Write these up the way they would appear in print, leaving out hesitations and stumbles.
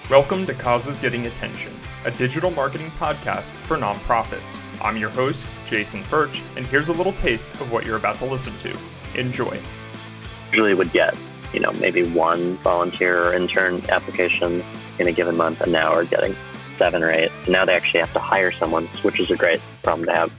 Welcome to Causes Getting Attention, a digital marketing podcast for nonprofits. I'm your host, Jason Birch, and here's a little taste of what you're about to listen to. Enjoy. Usually would get, maybe one volunteer or intern application in a given month, and now we're getting 7 or 8. And now they actually have to hire someone, which is a great problem to have.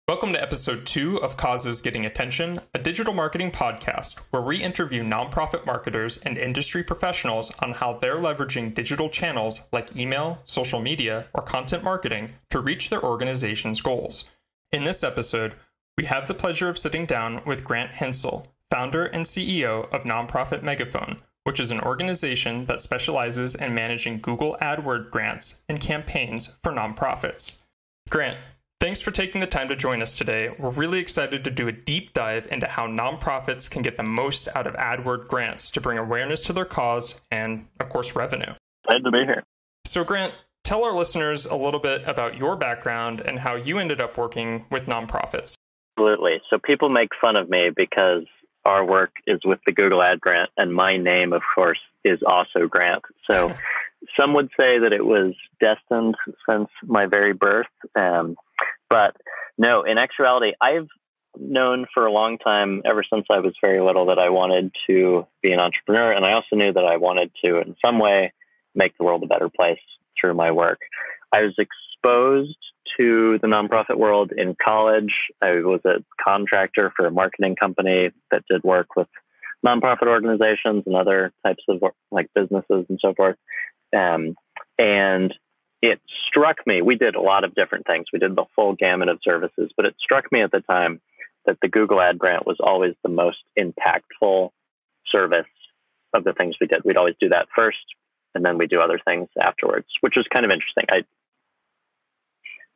Welcome to episode 2 of Causes Getting Attention, a digital marketing podcast where we interview nonprofit marketers and industry professionals on how they're leveraging digital channels like email, social media, or content marketing to reach their organization's goals. In this episode, we have the pleasure of sitting down with Grant Hensel, founder and CEO of Nonprofit Megaphone, which is an organization that specializes in managing Google Adword Grants and campaigns for nonprofits. Grant, thanks for taking the time to join us today. We're really excited to do a deep dive into how nonprofits can get the most out of Adword Grants to bring awareness to their cause and, of course, revenue. Glad to be here. So, Grant, tell our listeners a little bit about your background and how you ended up working with nonprofits. Absolutely. So people make fun of me because our work is with the Google Ad Grant, and my name, of course, is also Grant. So some would say that it was destined since my very birth. But no, in actuality, I've known for a long time, ever since I was very little, that I wanted to be an entrepreneur. And I also knew that I wanted to, in some way, make the world a better place through my work. I was exposed to the nonprofit world in college. I was a contractor for a marketing company that did work with nonprofit organizations and other types of businesses and so forth. And it struck me, we did a lot of different things. We did the full gamut of services, but it struck me at the time that the Google Ad Grant was always the most impactful service of the things we did. We'd always do that first, and then we do other things afterwards, which is kind of interesting.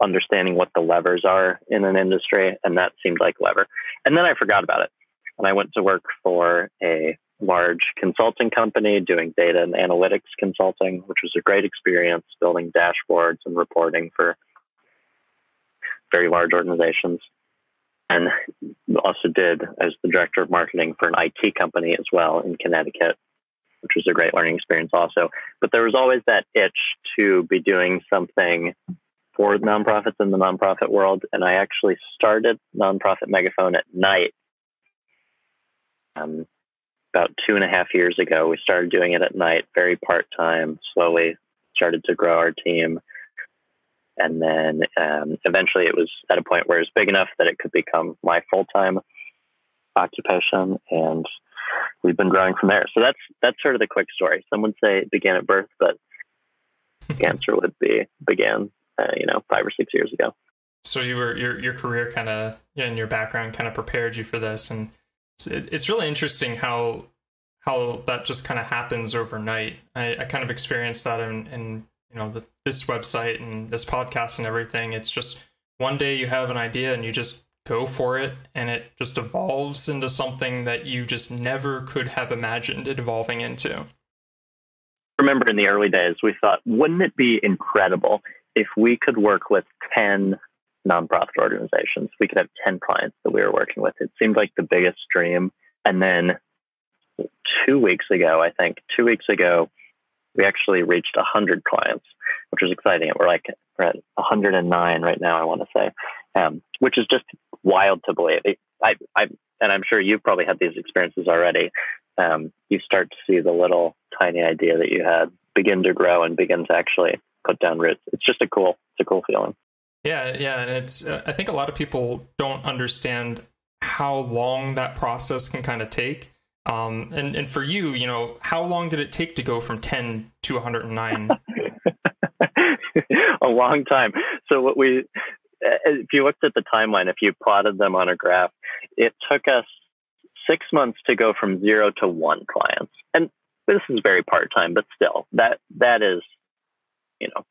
Understanding what the levers are in an industry, and that seemed like lever. And then I forgot about it. And I went to work for a large consulting company doing data and analytics consulting, which was a great experience, building dashboards and reporting for very large organizations. And I was the director of marketing for an IT company as well in Connecticut, which was a great learning experience also. But there was always that itch to be doing something for nonprofits in the nonprofit world. And I actually started Nonprofit Megaphone at night. About 2.5 years ago, we started doing it at night, very part-time, slowly started to grow our team. And then eventually it was at a point where it was big enough that it could become my full-time occupation. And we've been growing from there. So that's sort of the quick story. Some would say it began at birth, but the answer would be began 5 or 6 years ago. So your career kind of, and your background kind of prepared you for this. And it's really interesting how that just kind of happens overnight. I kind of experienced that in this website and this podcast and everything. It's just one day you have an idea and you just go for it, and it just evolves into something that you just never could have imagined it evolving into. I remember in the early days, we thought, wouldn't it be incredible if we could work with 10 nonprofit organizations? We could have 10 clients that we were working with. It seemed like the biggest dream. And then 2 weeks ago, we actually reached 100 clients, which was exciting. We're at 109 right now, I want to say, which is just wild to believe. And I'm sure you've probably had these experiences already. You start to see the little tiny idea that you had begin to grow and begin to actually put down roots. It's just a cool feeling. Yeah. And it's, I think a lot of people don't understand how long that process can kind of take. And for you, how long did it take to go from 10 to 109? A long time. So if you looked at the timeline, if you plotted them on a graph, it took us 6 months to go from 0 to 1 clients. And this is very part-time, but still, that is,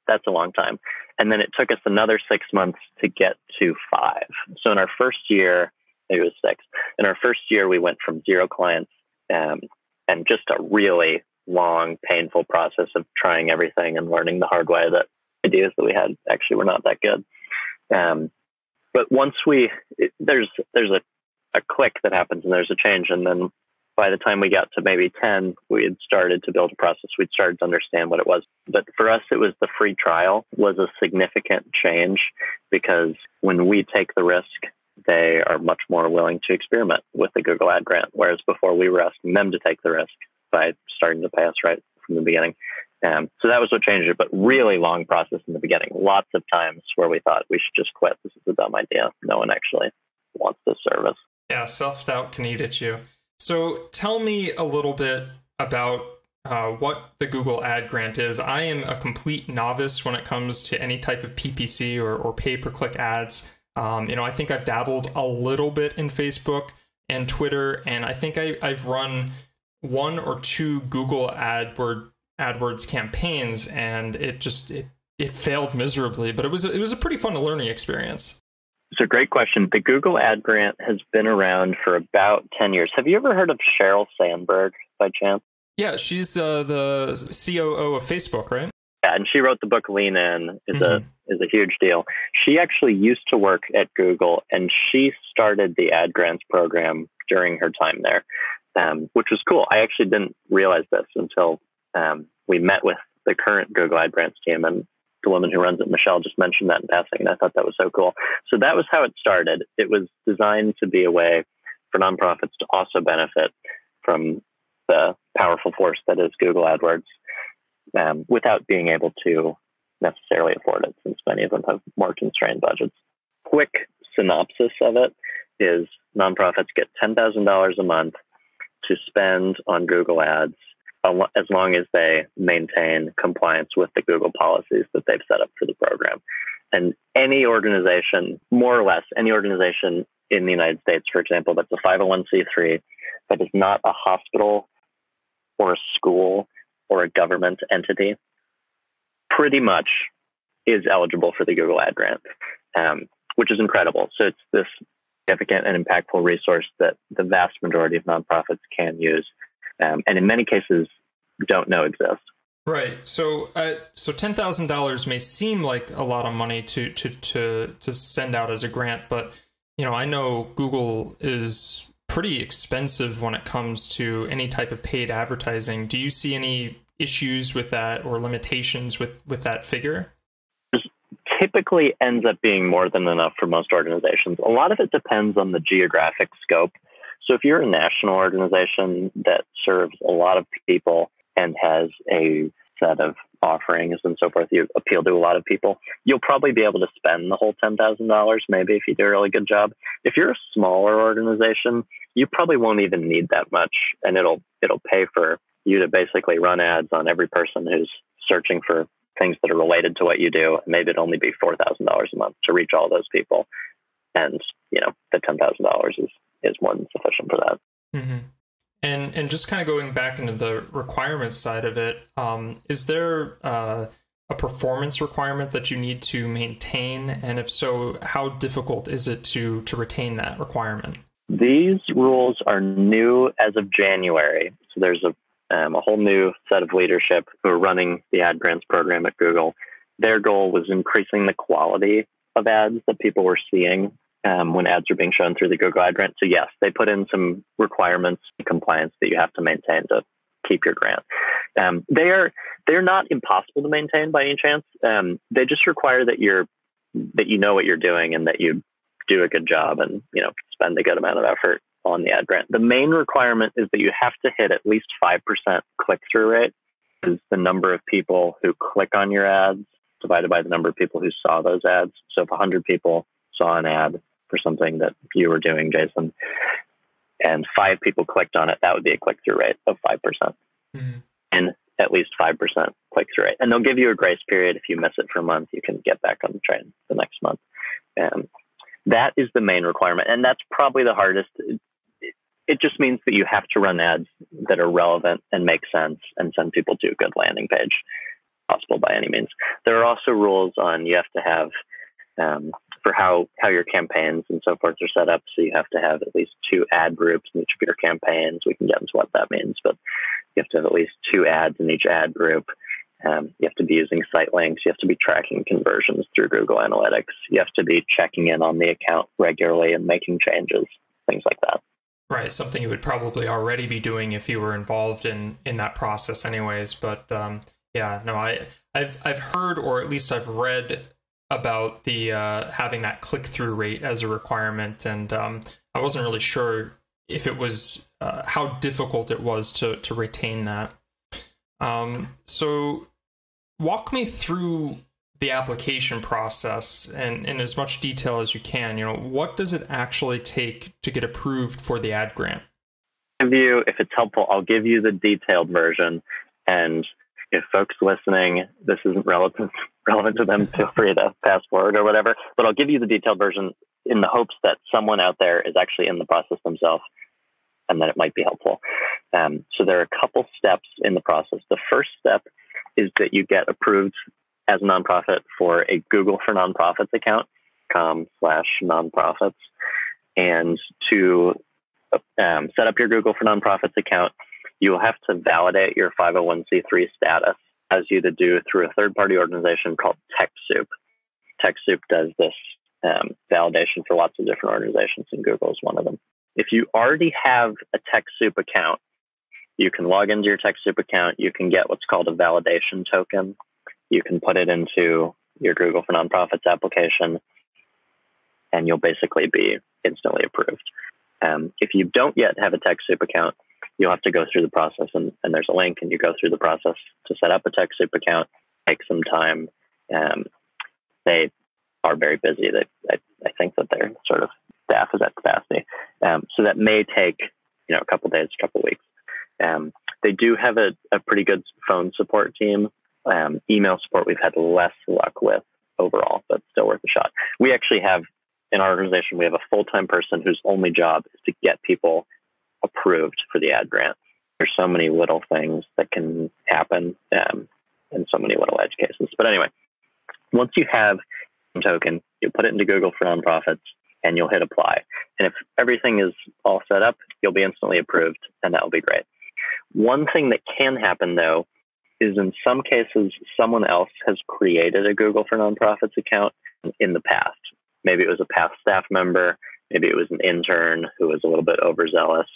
that's a long time. And then it took us another 6 months to get to 5. So in our first year, maybe it was 6. In our first year, we went from 0 clients and just a really long, painful process of trying everything and learning the hard way that ideas that we had actually were not that good. But once there's a click that happens and there's a change. And then by the time we got to maybe 10, we had started to build a process. We'd started to understand what it was. But for us, it was the free trial was a significant change, because when we take the risk, they are much more willing to experiment with the Google Ad Grant. Whereas before, we were asking them to take the risk by starting to pay us right from the beginning. So that was what changed it, but really long process in the beginning. Lots of times where we thought we should just quit. This is a dumb idea. No one actually wants this service. Yeah, self-doubt can eat at you. So tell me a little bit about what the Google Ad Grant is. I am a complete novice when it comes to any type of PPC or pay-per-click ads. I think I've dabbled a little bit in Facebook and Twitter, and I think I've run 1 or 2 Google AdWords campaigns, and it failed miserably, but it was a pretty fun learning experience. It's a great question. The Google Ad Grant has been around for about 10 years. Have you ever heard of Sheryl Sandberg by chance? Yeah, she's the COO of Facebook, right? Yeah, and she wrote the book Lean In, is a huge deal. She actually used to work at Google, and she started the Ad Grants program during her time there, which was cool. I actually didn't realize this until we met with the current Google Ad Grants team, and the woman who runs it, Michelle, just mentioned that in passing, and I thought that was so cool. So that was how it started. It was designed to be a way for nonprofits to also benefit from the powerful force that is Google AdWords, without being able to necessarily afford it, since many of them have more constrained budgets. Quick synopsis of it is nonprofits get $10,000 a month to spend on Google Ads, as long as they maintain compliance with the Google policies that they've set up for the program. And any organization, more or less, any organization in the United States, for example, that's a 501c3, that is not a hospital or a school or a government entity, pretty much is eligible for the Google Ad Grant, which is incredible. So it's this significant and impactful resource that the vast majority of nonprofits can use, and in many cases don't know exists. Right. So $10,000 may seem like a lot of money to send out as a grant, but I know Google is pretty expensive when it comes to any type of paid advertising. Do you see any issues with that or limitations with that figure? Typically ends up being more than enough for most organizations. A lot of it depends on the geographic scope. So if you're a national organization that serves a lot of people and has a set of offerings and so forth, you appeal to a lot of people, you'll probably be able to spend the whole $10,000, maybe, if you do a really good job. If you're a smaller organization, you probably won't even need that much, and it'll pay for you to basically run ads on every person who's searching for things that are related to what you do. Maybe it'd only be $4,000 a month to reach all those people. And, the $10,000 is more than sufficient for that. Mm-hmm. And just kind of going back into the requirements side of it, is there a performance requirement that you need to maintain? And if so, how difficult is it to retain that requirement? These rules are new as of January. So there's a whole new set of leadership who are running the Ad Grants program at Google. Their goal was increasing the quality of ads that people were seeing when ads are being shown through the Google Ad Grant. So yes, they put in some requirements and compliance that you have to maintain to keep your grant. They're not impossible to maintain by any chance. They just require that you know what you're doing and that you do a good job and spend a good amount of effort on the ad grant. The main requirement is that you have to hit at least 5% click-through rate, is the number of people who click on your ads divided by the number of people who saw those ads. So if 100 people saw an ad for something that you were doing, Jason, and 5 people clicked on it, that would be a click-through rate of 5%. Mm-hmm. And at least 5% click-through rate. And they'll give you a grace period. If you miss it for a month, you can get back on the train the next month. That is the main requirement. And that's probably the hardest. It just means that you have to run ads that are relevant and make sense and send people to a good landing page, possible by any means. There are also rules on you have to have for how your campaigns and so forth are set up. So you have to have at least 2 ad groups in each of your campaigns. We can get into what that means, but you have to have at least 2 ads in each ad group. You have to be using site links. You have to be tracking conversions through Google Analytics. You have to be checking in on the account regularly and making changes, things like that. Right, something you would probably already be doing if you were involved in that process anyways. But yeah, no, I've heard, or at least I've read about the having that click-through rate as a requirement, and I wasn't really sure if it was how difficult it was to retain that. So walk me through the application process and in as much detail as you can. What does it actually take to get approved for the ad grant? If it's helpful, I'll give you the detailed version. And if folks listening, this isn't relevant to them, feel free to fast forward or whatever. But I'll give you the detailed version in the hopes that someone out there is actually in the process themselves and that it might be helpful. So there are a couple steps in the process. The first step is that you get approved as a nonprofit for a Google for Nonprofits account, com/nonprofits. And to set up your Google for Nonprofits account, you will have to validate your 501c3 status as you to do through a third-party organization called TechSoup. TechSoup does this validation for lots of different organizations, and Google is one of them. If you already have a TechSoup account, you can log into your TechSoup account. You can get what's called a validation token. You can put it into your Google for Nonprofits application, and you'll basically be instantly approved. If you don't yet have a TechSoup account, you'll have to go through the process, and there's a link, and you go through the process to set up a TechSoup account. It takes some time. They are very busy. I think that their sort of staff is at capacity. So that may take a couple days, a couple weeks. They do have a pretty good phone support team. Email support we've had less luck with overall, but still worth a shot. We actually have, in our organization, we have a full-time person whose only job is to get people approved for the ad grant. There's so many little things that can happen in so many little edge cases. But anyway, once you have a token, you put it into Google for Nonprofits, and you'll hit apply. And if everything is all set up, you'll be instantly approved, and that will be great. One thing that can happen, though, is in some cases, someone else has created a Google for Nonprofits account in the past. Maybe it was a past staff member, maybe it was an intern who was a little bit overzealous,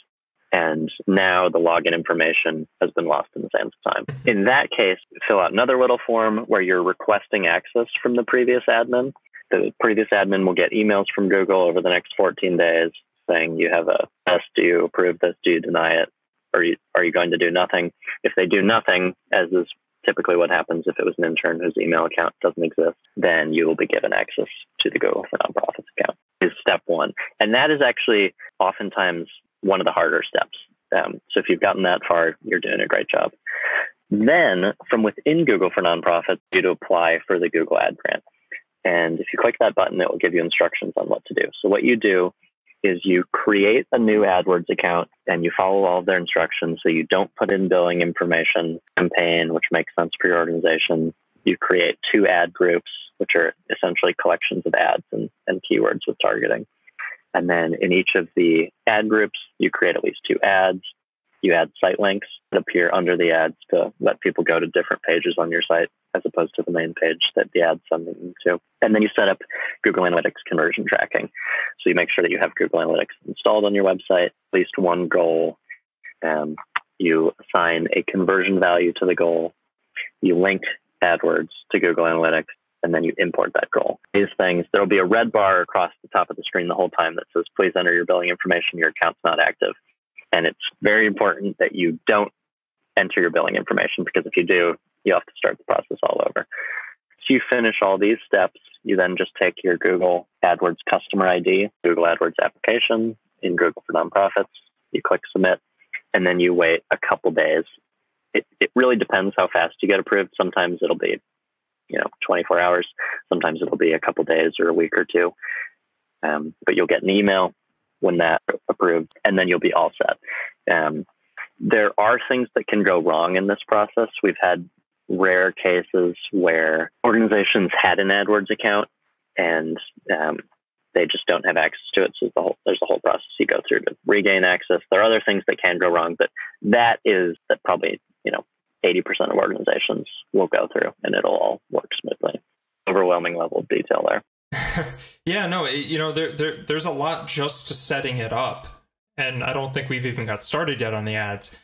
and now the login information has been lost in the sands of time. In that case, fill out another little form where you're requesting access from the previous admin. The previous admin will get emails from Google over the next 14 days saying you have a test, do you approve this, do you deny it? Are you going to do nothing? If they do nothing, as is typically what happens if it was an intern whose email account doesn't exist, then you will be given access to the Google for Nonprofits account, is step one. And that is actually oftentimes one of the harder steps. So if you've gotten that far, you're doing a great job. Then from within Google for Nonprofits, you to apply for the Google Ad Grant. And if you click that button, it will give you instructions on what to do. So what you do is you create a new AdWords account and you follow all of their instructions. So you don't put in billing information, campaign, which makes sense for your organization. You create 2 ad groups, which are essentially collections of ads and keywords with targeting. And then in each of the ad groups, you create at least 2 ads. You add site links that appear under the ads to let people go to different pages on your site as opposed to the main page that the ad's sending them to. And then you set up Google Analytics conversion tracking. So you make sure that you have Google Analytics installed on your website, at least one goal. You assign a conversion value to the goal. You link AdWords to Google Analytics, and then you import that goal. These things, there'll be a red bar across the top of the screen the whole time that says, please enter your billing information, your account's not active. And it's very important that you don't enter your billing information, because if you do, you have to start the process all over. So you finish all these steps. You then just take your Google AdWords customer ID, Google AdWords application in Google for Nonprofits. You click submit, and then you wait a couple days. It really depends how fast you get approved. Sometimes it'll be 24 hours. Sometimes it'll be a couple days or a week or two. But you'll get an email when that's approved, and then you'll be all set. There are things that can go wrong in this process. We've had rare cases where organizations had an AdWords account and they just don't have access to it. So there's a whole process you go through to regain access. There are other things that can go wrong, but that probably 80% of organizations will go through, and it'll all work smoothly. Overwhelming level of detail there. Yeah, no, there's a lot just to setting it up, and I don't think we've even got started yet on the ads.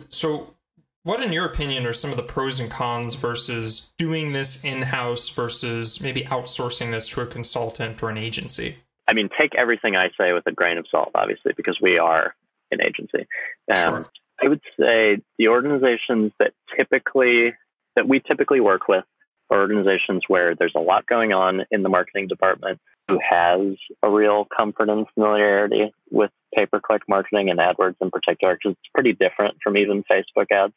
So what, in your opinion, are some of the pros and cons versus doing this in-house versus maybe outsourcing this to a consultant or an agency? I mean, take everything I say with a grain of salt, obviously, because we are an agency. Sure. I would say the organizations that we typically work with are organizations where there's a lot going on in the marketing department, who has a real comfort and familiarity with pay-per-click marketing and AdWords in particular, because it's pretty different from even Facebook ads.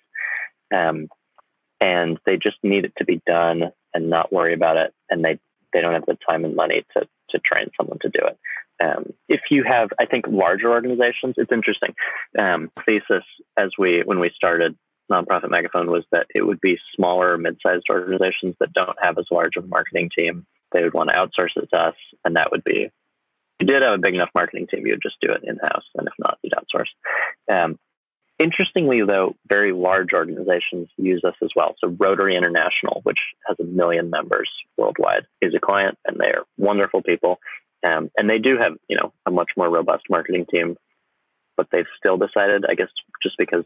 And they just need it to be done and not worry about it. And they don't have the time and money to train someone to do it. If you have, I think, larger organizations, it's interesting. Thesis when we started Nonprofit Megaphone was that it would be smaller, mid-sized organizations that don't have as large of a marketing team. They would want to outsource it to us, and that would be, if you did have a big enough marketing team, you would just do it in-house, and if not, you'd outsource. Interestingly, though, very large organizations use us as well. So Rotary International, which has 1 million members worldwide, is a client, and they are wonderful people. And they do have, a much more robust marketing team, but they've still decided, I guess, just because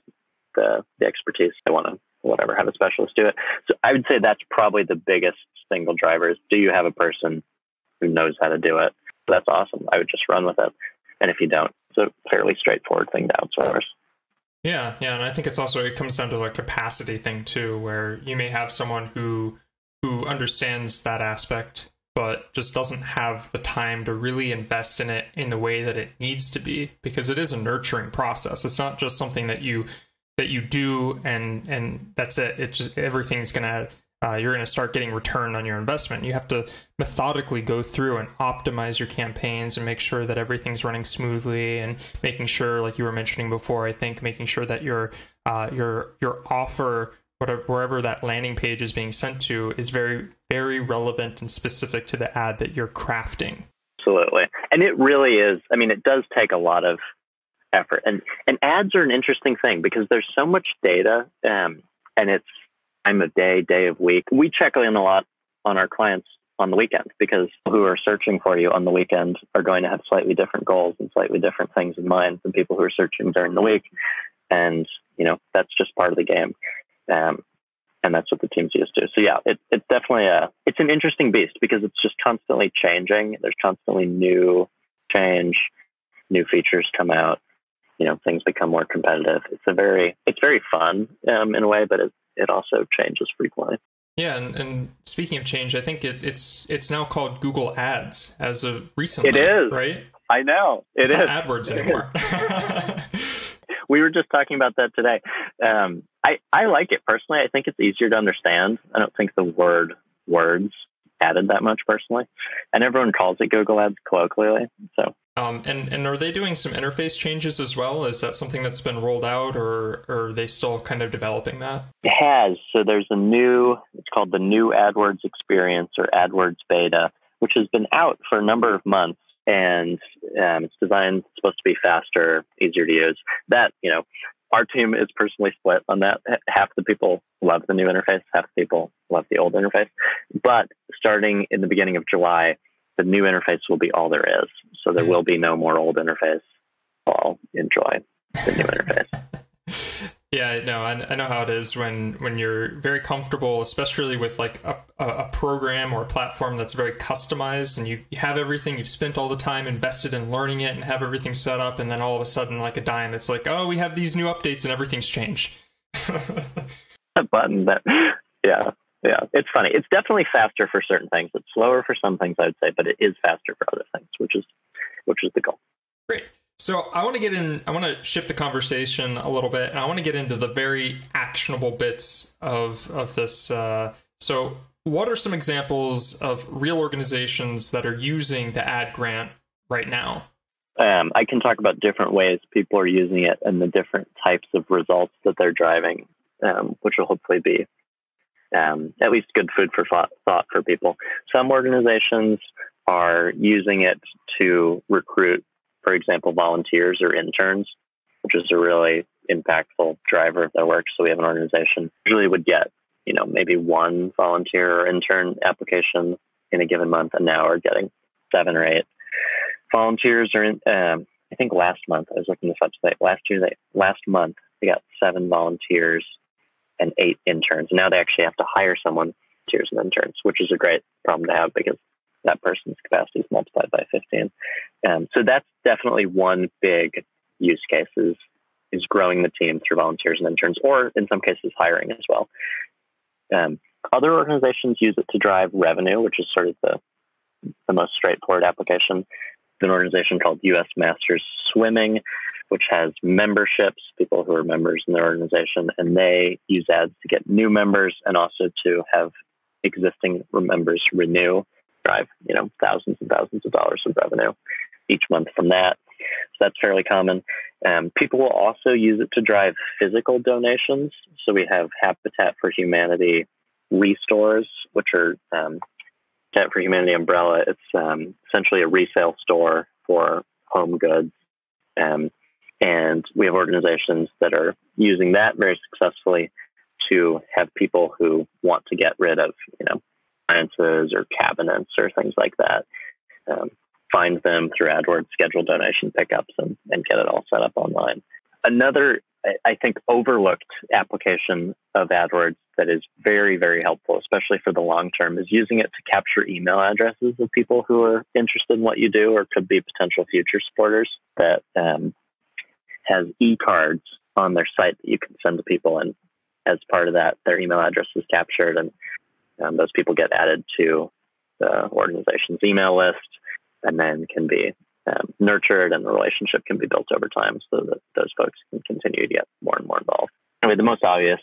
the expertise, they want to, have a specialist do it. So I would say that's probably the biggest single driver is, do you have a person who knows how to do it? That's awesome. I would just run with it. And if you don't, it's a fairly straightforward thing to outsource. Yeah, and I think it comes down to a capacity thing too, where you may have someone who understands that aspect, but just doesn't have the time to really invest in it in the way that it needs to be, because it is a nurturing process. It's not just something that you do and that's it. It's just everything's you're gonna start getting return on your investment. You have to methodically go through and optimize your campaigns and make sure that everything's running smoothly, and making sure, like you were mentioning before, I think making sure that your offer, wherever that landing page is being sent to, is very, very relevant and specific to the ad that you're crafting. Absolutely. And it really is. I mean, it does take a lot of effort, and ads are an interesting thing because there's so much data, and it's time of day of week. We check in a lot on our clients on the weekend, because people who are searching for you on the weekend are going to have slightly different goals and slightly different things in mind than people who are searching during the week. And, that's just part of the game. And that's what the team's used to. So yeah, it's definitely it's an interesting beast, because it's just constantly changing. There's constantly new features come out, things become more competitive. It's very fun in a way, but it also changes frequently. Yeah, and speaking of change, I think it's now called Google Ads as of recently. It is, right? I know it's not AdWords anymore. We were just talking about that today. I like it personally. I think it's easier to understand. I don't think the word words added that much personally, and everyone calls it Google Ads colloquially. So. And are they doing some interface changes as well? Is that something that's been rolled out, or are they still kind of developing that? It has. So there's it's called the new AdWords experience, or AdWords beta, which has been out for a number of months, and it's supposed to be faster, easier to use. That, our team is personally split on that. Half the people love the new interface, half the people love the old interface. But starting in the beginning of July, the new interface will be all there is. So there will be no more old interface. I'll enjoy the new interface. Yeah, no, I know how it is when you're very comfortable, especially with like a program or a platform that's very customized, and you have everything, you've spent all the time invested in learning it and have everything set up, and then all of a sudden, like a dime, it's like, oh, we have these new updates and everything's changed. A button that, yeah, it's funny. It's definitely faster for certain things. It's slower for some things, I would say, but it is faster for other things, which is the goal. Great. So I want to shift the conversation a little bit, and I want to get into the very actionable bits of this. So what are some examples of real organizations that are using the ad grant right now? I can talk about different ways people are using it and the different types of results that they're driving, which will hopefully be at least good food for thought for people. Some organizations are using it to recruit, for example, volunteers or interns, which is a really impactful driver of their work. So we have an organization usually would get, maybe one volunteer or intern application in a given month, and now we're getting 7 or 8 volunteers. Or I think last month, I was looking this up today. Last month they got 7 volunteers and 8 interns. Now they actually have to hire someone, volunteers and interns, which is a great problem to have because that person's capacity is multiplied by 15. So that's definitely one big use case is growing the team through volunteers and interns, or in some cases hiring as well. Other organizations use it to drive revenue, which is sort of the most straightforward application. There's an organization called U.S. Masters Swimming, which has memberships, people who are members in their organization, and they use ads to get new members and also to have existing members renew, drive, thousands and thousands of dollars of revenue each month from that. So that's fairly common. People will also use it to drive physical donations. So we have Habitat for Humanity Restores, which are Habitat for Humanity umbrella. It's essentially a resale store for home goods. And we have organizations that are using that very successfully to have people who want to get rid of, appliances or cabinets or things like that, find them through Adwords, schedule donation pickups, and get it all set up online. Another, I think, overlooked application of Adwords that is very, very helpful, especially for the long term, is using it to capture email addresses of people who are interested in what you do or could be potential future supporters. That has e-cards on their site that you can send to people, and as part of that, their email address is captured, and those people get added to the organization's email list, and then can be nurtured, and the relationship can be built over time so that those folks can continue to get more and more involved. Anyway, the most obvious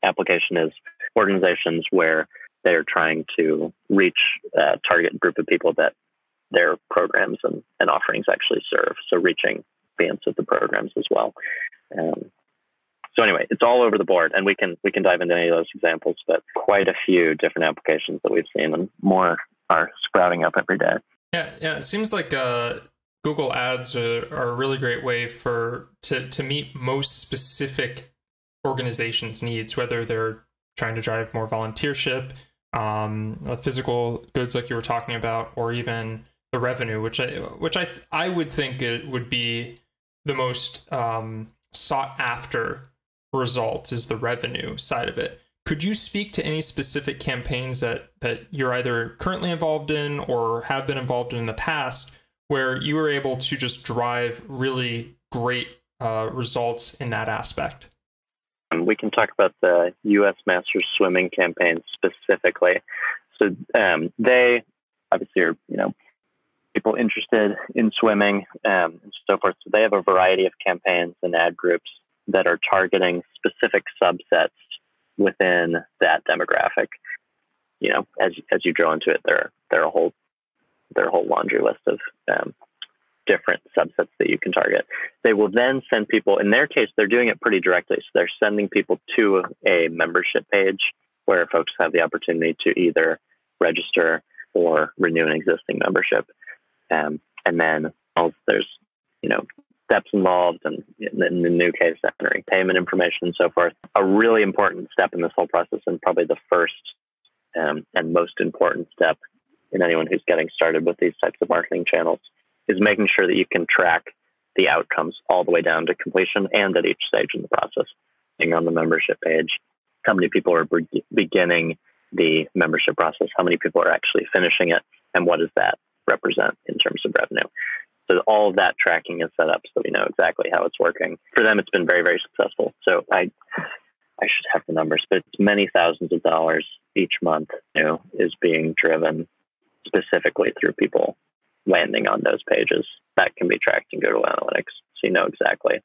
application is organizations where they're trying to reach a target group of people that their programs and offerings actually serve. So reaching fans of the programs as well. So anyway, it's all over the board, and we can dive into any of those examples, but quite a few different applications that we've seen, and more are sprouting up every day. Yeah. It seems like Google Ads are a really great way to meet most specific organizations' needs, whether they're trying to drive more volunteership, physical goods like you were talking about, or even the revenue, which I would think it would be the most sought after result, is the revenue side of it. Could you speak to any specific campaigns that you're either currently involved in or have been involved in the past where you were able to just drive really great results in that aspect? We can talk about the U.S. Masters Swimming campaign specifically. So they obviously are, people interested in swimming and so forth. So they have a variety of campaigns and ad groups that are targeting specific subsets within that demographic. As you drill into it, there are a whole laundry list of different subsets that you can target. They will then send people, in their case, they're doing it pretty directly. So they're sending people to a membership page where folks have the opportunity to either register or renew an existing membership. And then there's, steps involved, and in the new case, entering payment information and so forth. A really important step in this whole process, and probably the first and most important step in anyone who's getting started with these types of marketing channels, is making sure that you can track the outcomes all the way down to completion and at each stage in the process. Being on the membership page, how many people are beginning the membership process, how many people are actually finishing it, and what does that represent in terms of revenue. So all of that tracking is set up so we know exactly how it's working. For them, it's been very, very successful. So I should have the numbers, but it's many thousands of dollars each month, is being driven specifically through people landing on those pages. That can be tracked in Google Analytics, so you know exactly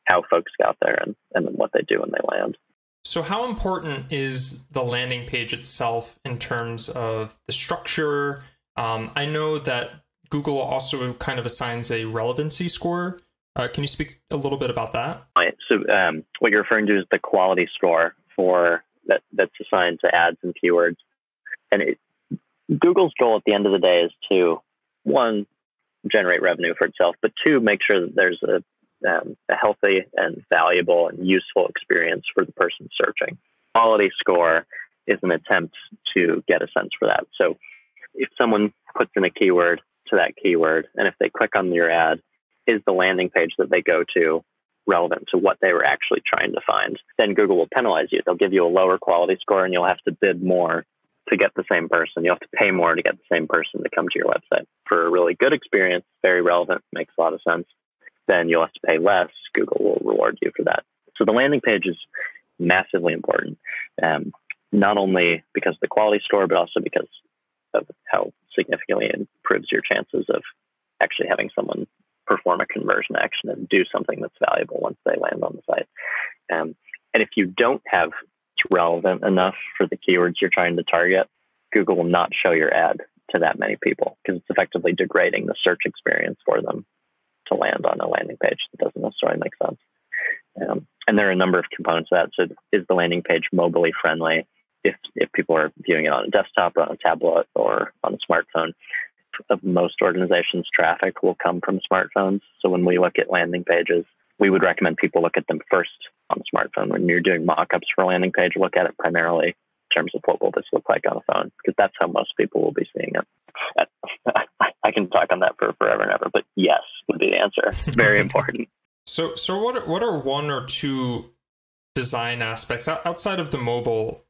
how folks got there and then what they do when they land. So how important is the landing page itself in terms of the structure? I know that Google also kind of assigns a relevancy score. Can you speak a little bit about that? Right. So what you're referring to is the quality score for that's assigned to ads and keywords. And Google's goal at the end of the day is to, one, generate revenue for itself, but two, make sure that there's a healthy and valuable and useful experience for the person searching. Quality score is an attempt to get a sense for that. So if someone puts in a keyword to that keyword, and if they click on your ad, is the landing page that they go to relevant to what they were actually trying to find? Then Google will penalize you. They'll give you a lower quality score, and you'll have to bid more to get the same person. You'll have to pay more to get the same person to come to your website. For a really good experience, very relevant, makes a lot of sense, then you'll have to pay less. Google will reward you for that. So the landing page is massively important, not only because of the quality score, but also because of how significantly it improves your chances of actually having someone perform a conversion action and do something that's valuable once they land on the site. And if you don't have relevant enough for the keywords you're trying to target, Google will not show your ad to that many people because it's effectively degrading the search experience for them to land on a landing page that doesn't necessarily make sense. And there are a number of components of that. So is the landing page mobily friendly? If people are viewing it on a desktop or on a tablet or on a smartphone, of most organizations' traffic will come from smartphones. So when we look at landing pages, we would recommend people look at them first on a smartphone. When you're doing mock-ups for a landing page, look at it primarily in terms of what will this look like on a phone, because that's how most people will be seeing it. I can talk on that for forever and ever, but yes would be the answer. It's very important. So what are one or two design aspects outside of the mobile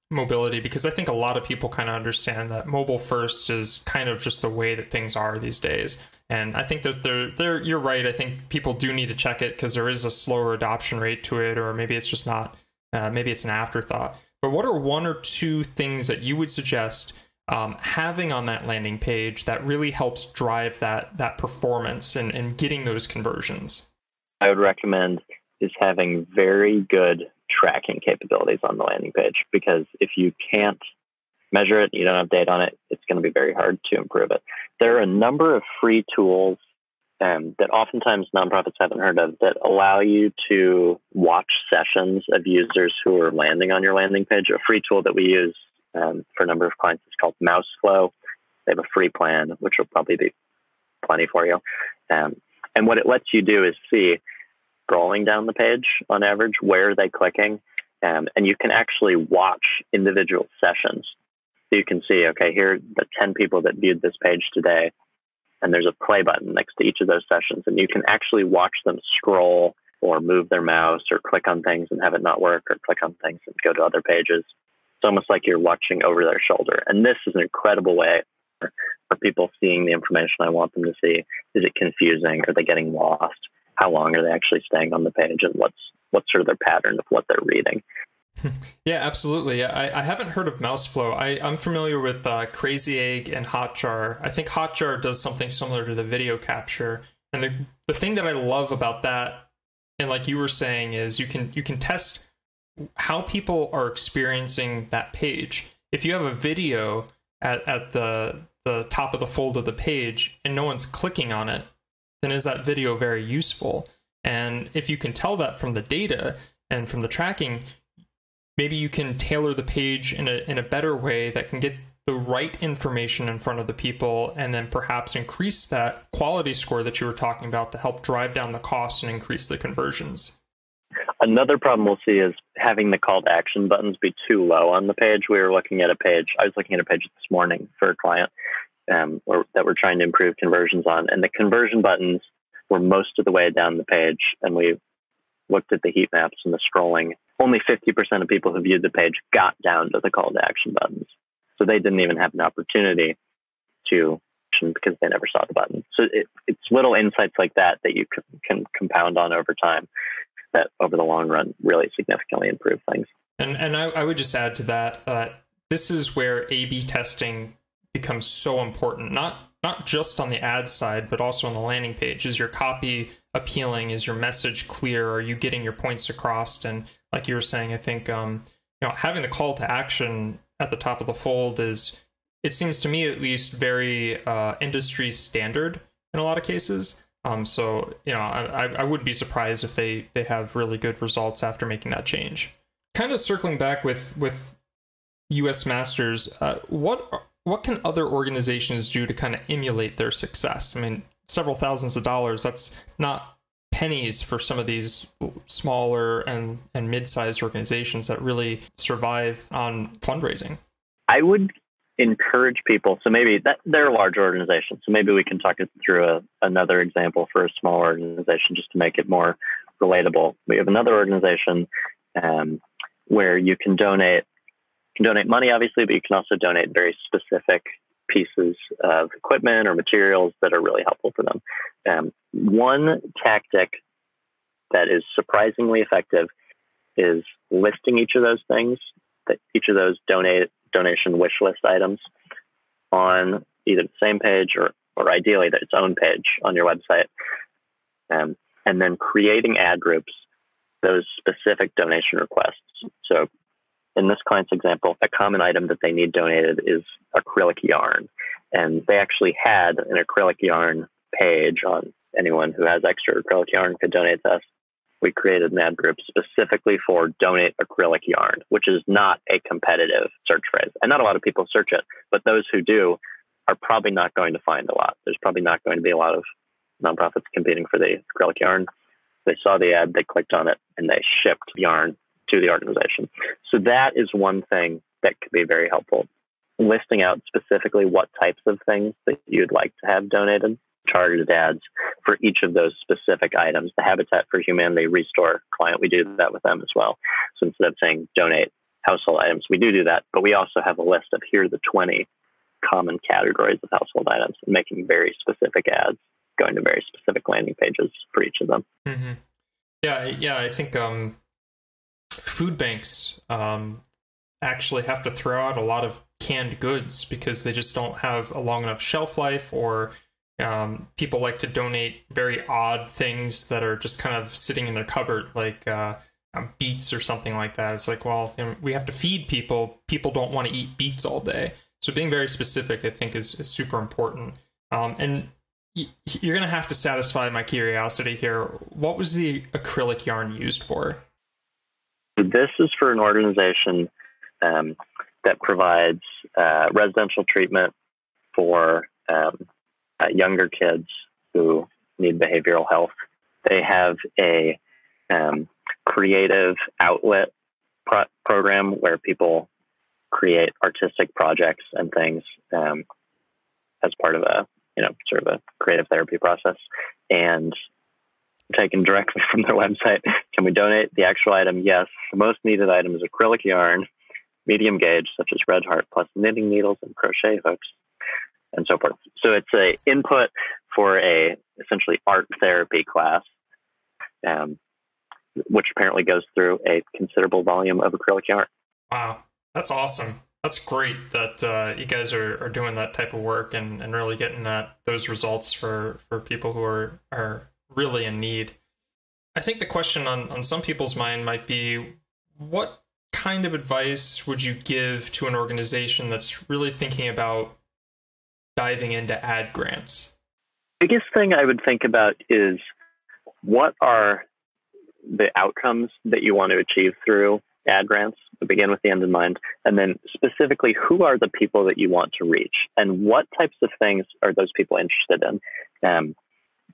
mobility? Because I think a lot of people kind of understand that mobile first is kind of just the way that things are these days. And I think that you're right. I think people do need to check it because there is a slower adoption rate to it, or maybe it's just not, maybe it's an afterthought. But what are one or two things that you would suggest having on that landing page that really helps drive that performance and getting those conversions? I would recommend is having very good tracking capabilities on the landing page, because if you can't measure it, you don't have data on it, it's going to be very hard to improve it. There are a number of free tools that oftentimes nonprofits haven't heard of that allow you to watch sessions of users who are landing on your landing page. A free tool that we use for a number of clients is called Mouseflow. They have a free plan, which will probably be plenty for you. And what it lets you do is see, scrolling down the page on average, where are they clicking? And you can actually watch individual sessions. So you can see, okay, here are the 10 people that viewed this page today, and there's a play button next to each of those sessions, and you can actually watch them scroll or move their mouse or click on things and have it not work, or click on things and go to other pages. It's almost like you're watching over their shoulder. And this is an incredible way for people seeing the information I want them to see. Is it confusing? Are they getting lost? How long are they actually staying on the page, and what's sort of their pattern of what they're reading? Yeah, absolutely. I haven't heard of Mouseflow. I'm familiar with Crazy Egg and Hotjar. I think Hotjar does something similar to the video capture. And the thing that I love about that, and like you were saying, is you can test how people are experiencing that page. If you have a video at the top of the fold of the page and no one's clicking on it, then is that video very useful? And if you can tell that from the data and from the tracking, maybe you can tailor the page in a better way that can get the right information in front of the people, and then perhaps increase that quality score that you were talking about to help drive down the cost and increase the conversions. Another problem we'll see is having the call to action buttons be too low on the page. I was looking at a page this morning for a client that we're trying to improve conversions on, and the conversion buttons were most of the way down the page, and we looked at the heat maps and the scrolling. Only 50% of people who viewed the page got down to the call to action buttons. So they didn't even have an opportunity to, because they never saw the button. So it's little insights like that you can compound on over time that over the long run really significantly improve things. And I would just add to that, this is where A/B testing becomes so important, not just on the ad side, but also on the landing page. Is your copy appealing? Is your message clear? Are you getting your points across? And like you were saying, I think having the call to action at the top of the fold is, it seems to me at least, very industry standard in a lot of cases. So I wouldn't be surprised if they have really good results after making that change. Kind of circling back with US Masters, what can other organizations do to kind of emulate their success? I mean, several thousands of dollars, that's not pennies for some of these smaller and mid-sized organizations that really survive on fundraising? I would encourage people. So maybe they're a large organization. So maybe we can talk it through another example for a small organization just to make it more relatable. We have another organization where you can donate money, obviously, but you can also donate very specific pieces of equipment or materials that are really helpful for them. One tactic that is surprisingly effective is listing each of those things, that each of those donation wish list items on either the same page or ideally its own page on your website, and then creating ad groups, those specific donation requests. So in this client's example, a common item that they need donated is acrylic yarn. And they actually had an acrylic yarn page on anyone who has extra acrylic yarn could donate to us. We created an ad group specifically for donate acrylic yarn, which is not a competitive search phrase. And not a lot of people search it, but those who do are probably not going to find a lot. There's probably not going to be a lot of nonprofits competing for the acrylic yarn. They saw the ad, they clicked on it, and they shipped yarn to the organization. So that is one thing that could be very helpful. Listing out specifically what types of things that you'd like to have donated, targeted ads for each of those specific items. The Habitat for Humanity Restore client, we do that with them as well. So instead of saying donate household items, we do that, but we also have a list of here are the 20 common categories of household items, and making very specific ads going to very specific landing pages for each of them. Mm-hmm. Yeah, I think food banks actually have to throw out a lot of canned goods because they just don't have a long enough shelf life, or people like to donate very odd things that are just kind of sitting in their cupboard, like beets or something like that. It's like, well, we have to feed people. People don't want to eat beets all day. So being very specific, I think, is super important. And you're going to have to satisfy my curiosity here. What was the acrylic yarn used for? This is for an organization that provides residential treatment for younger kids who need behavioral health. They have a creative outlet program where people create artistic projects and things as part of a sort of a creative therapy process, and taken directly from their website. Can we donate the actual item? Yes. The most needed item is acrylic yarn, medium gauge, such as red heart, plus knitting needles and crochet hooks, and so forth. So it's a input for a essentially art therapy class, which apparently goes through a considerable volume of acrylic yarn. Wow, that's awesome. That's great that you guys are doing that type of work and really getting those results for people who are really in need. I think the question on some people's mind might be, what kind of advice would you give to an organization that's really thinking about diving into ad grants? Biggest thing I would think about is, what are the outcomes that you want to achieve through ad grants? Begin with the end in mind. And then specifically, who are the people that you want to reach? And what types of things are those people interested in?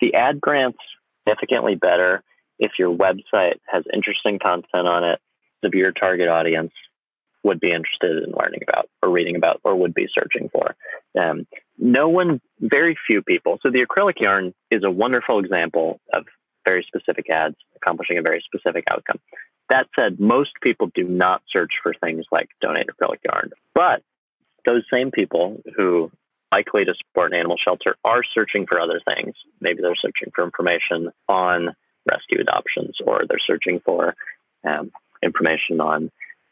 The ad grants significantly better if your website has interesting content on it that your target audience would be interested in learning about or reading about or would be searching for. Very few people. So the acrylic yarn is a wonderful example of very specific ads accomplishing a very specific outcome. That said, most people do not search for things like donate acrylic yarn. But those same people who likely to support an animal shelter are searching for other things. Maybe they're searching for information on rescue adoptions, or they're searching for information on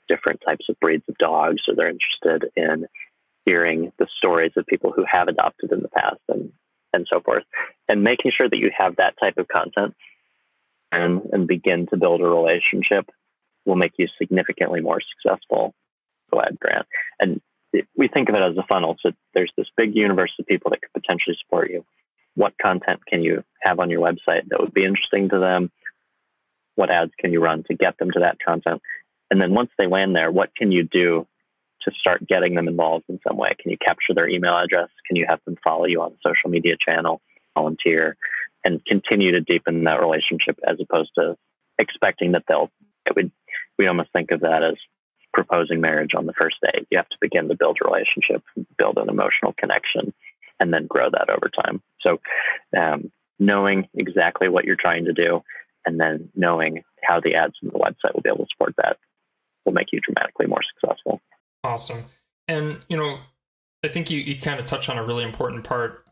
different types of breeds of dogs, or they're interested in hearing the stories of people who have adopted in the past, and so forth. And making sure that you have that type of content and begin to build a relationship will make you significantly more successful with ad grant. And we think of it as a funnel. So there's this big universe of people that could potentially support you. What content can you have on your website that would be interesting to them? What ads can you run to get them to that content? And then once they land there, what can you do to start getting them involved in some way? Can you capture their email address? Can you have them follow you on a social media channel, volunteer? and continue to deepen that relationship as opposed to expecting that we almost think of that as proposing marriage on the first date. You have to begin to build a relationship, build an emotional connection, and then grow that over time. So knowing exactly what you're trying to do and then knowing how the ads on the website will be able to support that will make you dramatically more successful. Awesome. And, I think you kind of touch on a really important part,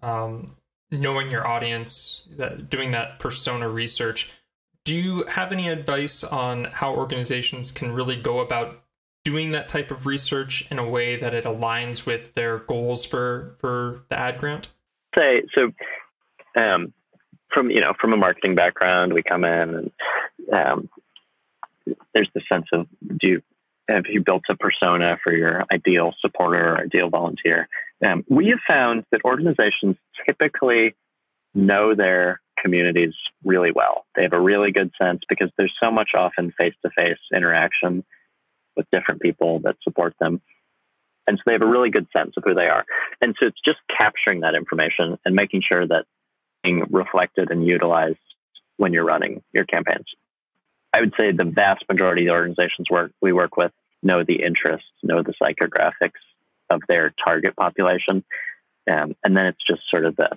knowing your audience, doing that persona research. Do you have any advice on how organizations can really go about doing that type of research in a way that it aligns with their goals for the ad grant? From a marketing background, we come in and there's the sense of have you built a persona for your ideal supporter or ideal volunteer? We have found that organizations typically know their communities really well. They have a really good sense because there's so much often face-to-face interaction with different people that support them. And so they have a really good sense of who they are. And so it's just capturing that information and making sure that being reflected and utilized when you're running your campaigns. I would say the vast majority of the organizations we work with know the interests, know the psychographics of their target population. And then it's just sort of the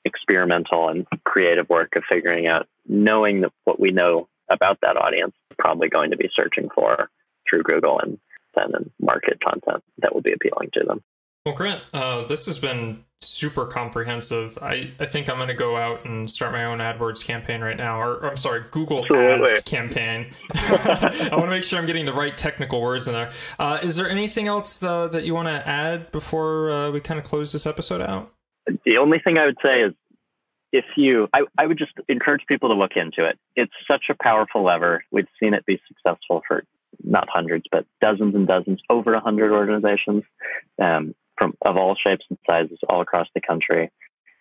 experimental and creative work of figuring out, knowing that what we know about that audience, probably going to be searching for through Google and then market content that will be appealing to them. Well, Grant, this has been super comprehensive. I think I'm going to go out and start my own AdWords campaign right now, or I'm sorry, Google Ads campaign. I want to make sure I'm getting the right technical words in there. Is there anything else that you want to add before we kind of close this episode out? The only thing I would say is I would just encourage people to look into it. It's such a powerful lever. We've seen it be successful for not hundreds, but dozens and dozens, over 100 organizations of all shapes and sizes all across the country.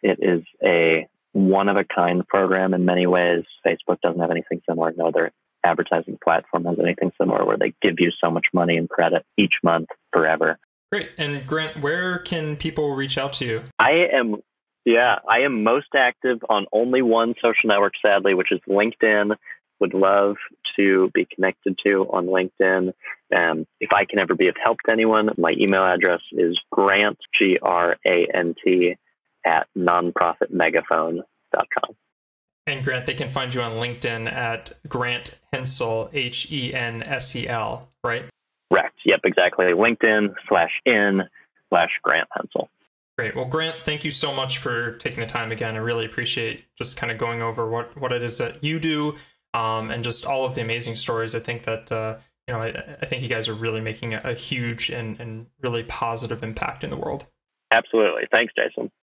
It is a one-of-a-kind program in many ways. Facebook doesn't have anything similar. No other advertising platform has anything similar where they give you so much money and credit each month forever. Great. And Grant, where can people reach out to you? I am most active on only one social network, sadly, which is LinkedIn. Would love to be connected to on LinkedIn. If I can ever be of help to anyone, my email address is Grant, Grant, at nonprofitmegaphone.com. And Grant, they can find you on LinkedIn at Grant Hensel, Hensel, right? Correct. Yep, exactly. LinkedIn/in/Grant Hensel. Great. Well, Grant, thank you so much for taking the time again. I really appreciate just kind of going over what it is that you do, and just all of the amazing stories. I think that, I think you guys are really making a huge and really positive impact in the world. Absolutely. Thanks, Jason.